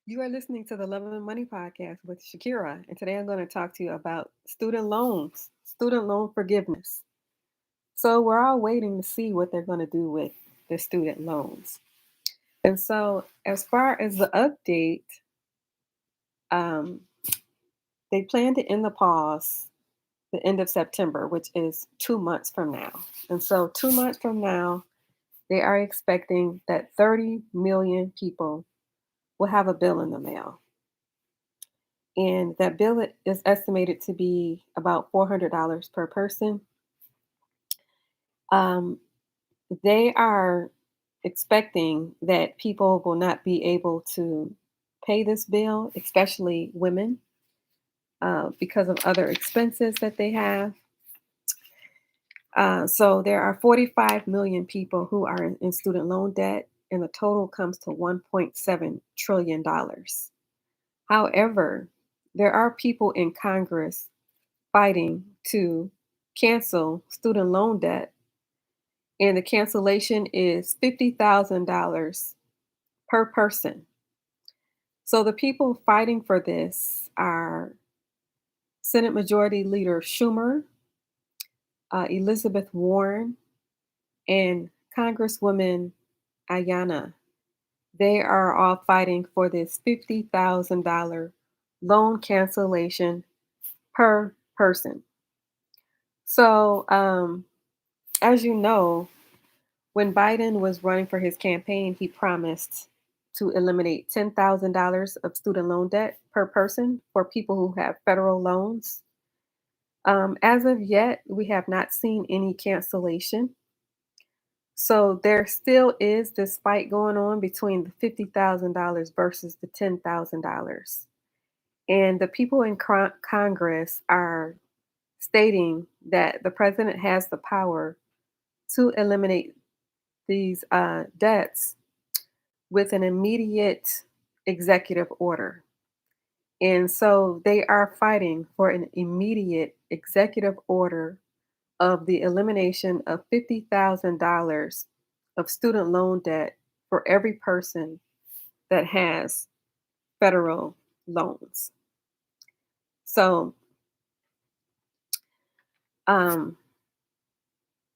You are listening to the Love and Money podcast with Shakira, and today I'm going to talk to you about student loans, student loan forgiveness. So, we're all waiting to see what they're going to do with the student loans. And so, as far as the update, um, they plan to end the pause the end of September, which is 2 months from now. And so, 2 months from now, they are expecting that 30 million people will have a bill in the mail. And that bill is estimated to be about $400 per person. Um, they are expecting that people will not be able to pay this bill, especially women, because of other expenses that they have. So there are 45 million people who are in student loan debt, and the total comes to $1.7 trillion. However, there are people in Congress fighting to cancel student loan debt, and the cancellation is $50,000 per person. So the people fighting for this are Senate Majority Leader Schumer, Elizabeth Warren, and Congresswoman Ayanna. They are all fighting for this $50,000 loan cancellation per person. So, as you know, when Biden was running for his campaign, he promised to eliminate $10,000 of student loan debt per person for people who have federal loans. As of yet, we have not seen any cancellation. So there still is this fight going on between the $50,000 versus the $10,000. And the people in Congress are stating that the president has the power to eliminate these debts with an immediate executive order. And so they are fighting for an immediate executive order of the elimination of $50,000 of student loan debt for every person that has federal loans. So, um,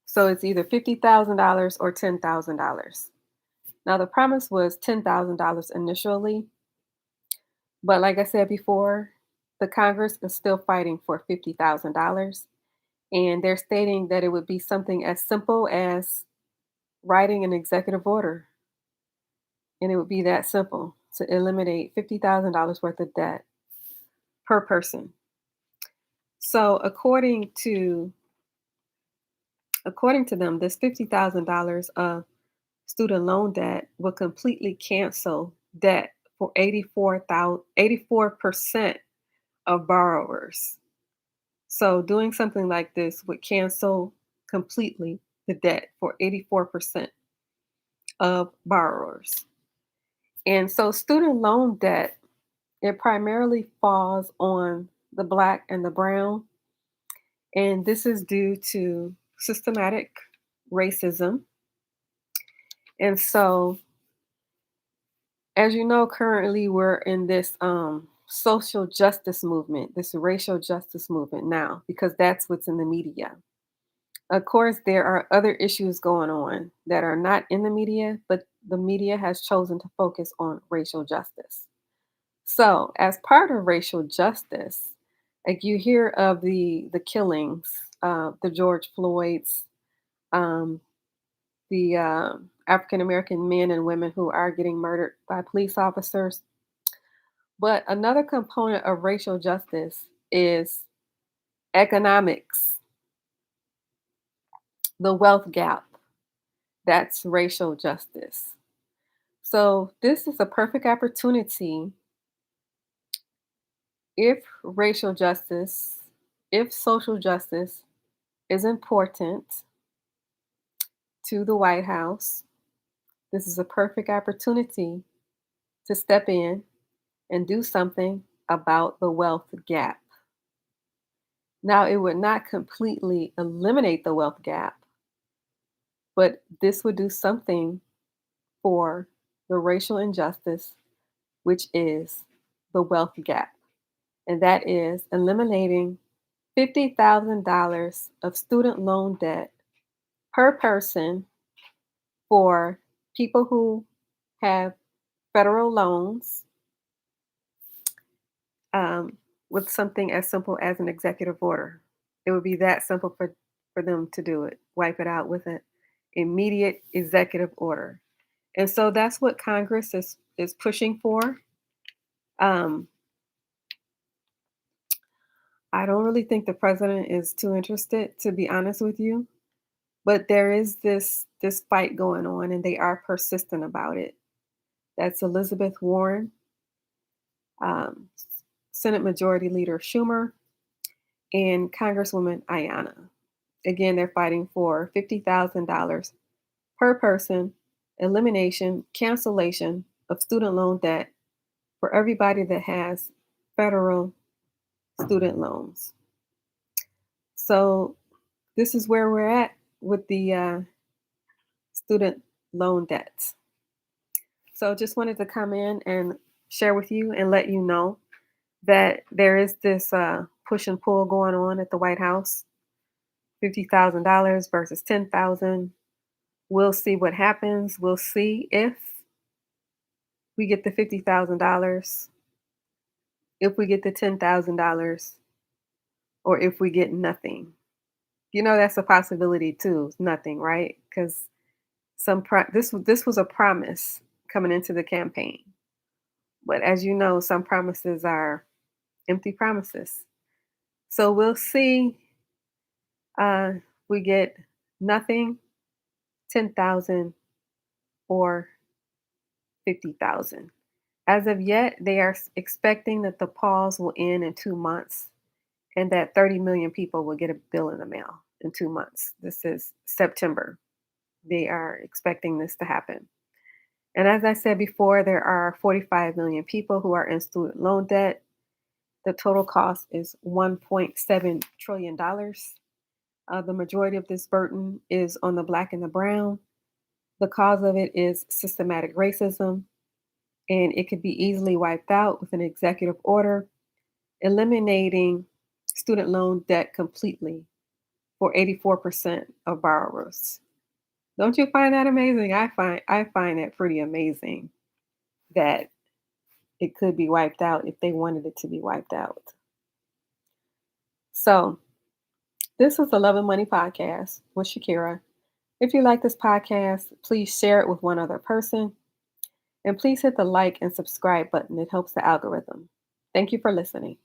so it's either $50,000 or $10,000. Now, the promise was $10,000 initially, but like I said before, the Congress is still fighting for $50,000. And they're stating that it would be something as simple as writing an executive order. And it would be that simple to eliminate $50,000 worth of debt per person. So according to them, this $50,000 of student loan debt will completely cancel debt for 84% of borrowers. So doing something like this would cancel completely the debt for 84% of borrowers. And so student loan debt, it primarily falls on the black and the brown. And this is due to systematic racism. And so, as you know, currently we're in this social justice movement, this racial justice movement now, because that's what's in the media. Of course, there are other issues going on that are not in the media, but the media has chosen to focus on racial justice. So, as part of racial justice, like you hear of the killings, the George Floyd's, um, the African American men and women who are getting murdered by police officers. But another component of racial justice is economics, the wealth gap. That's racial justice. So, this is a perfect opportunity if racial justice, if social justice is important to the White House. This is a perfect opportunity to step in and do something about the wealth gap. Now, it would not completely eliminate the wealth gap, but this would do something for the racial injustice which is the wealth gap. And that is eliminating $50,000 of student loan debt per person for people who have federal loans, um, with something as simple as an executive order. It would be that simple for them to do it, wipe it out with an immediate executive order. And so that's what Congress is pushing for. Um, I don't really think the president is too interested, to be honest with you. But there is this fight going on, and they are persistent about it. That's Elizabeth Warren, um, Senate Majority Leader Schumer, and Congresswoman Ayanna. Again, they're fighting for $50,000 per person, elimination, cancellation of student loan debt for everybody that has federal student loans. So this is where we're at with the student loan debts. So just wanted to come in and share with you and let you know that there is this push and pull going on at the White House. $50,000 versus 10,000. We'll see what happens. We'll see if we get the $50,000, if we get the $10,000, or if we get nothing. You know that's a possibility too. Nothing, right? Because this was a promise coming into the campaign. But as you know, some promises are empty promises. So we'll see. We get nothing, 10,000, or 50,000. As of yet, they are expecting that the pause will end in 2 months and that 30 million people will get a bill in the mail in 2 months. This is September. They are expecting this to happen. And as I said before, there are 45 million people who are in student loan debt. The total cost is $1.7 trillion. The majority of this burden is on the Black and the brown. The cause of it is systematic racism, and it could be easily wiped out with an executive order, eliminating student loan debt completely for 84% of borrowers. Don't you find that amazing? I find that pretty amazing that it could be wiped out if they wanted it to be wiped out. So, this is the Love and Money Podcast with Shakira. If you like this podcast, please share it with one other person. And please hit the like and subscribe button. It helps the algorithm. Thank you for listening.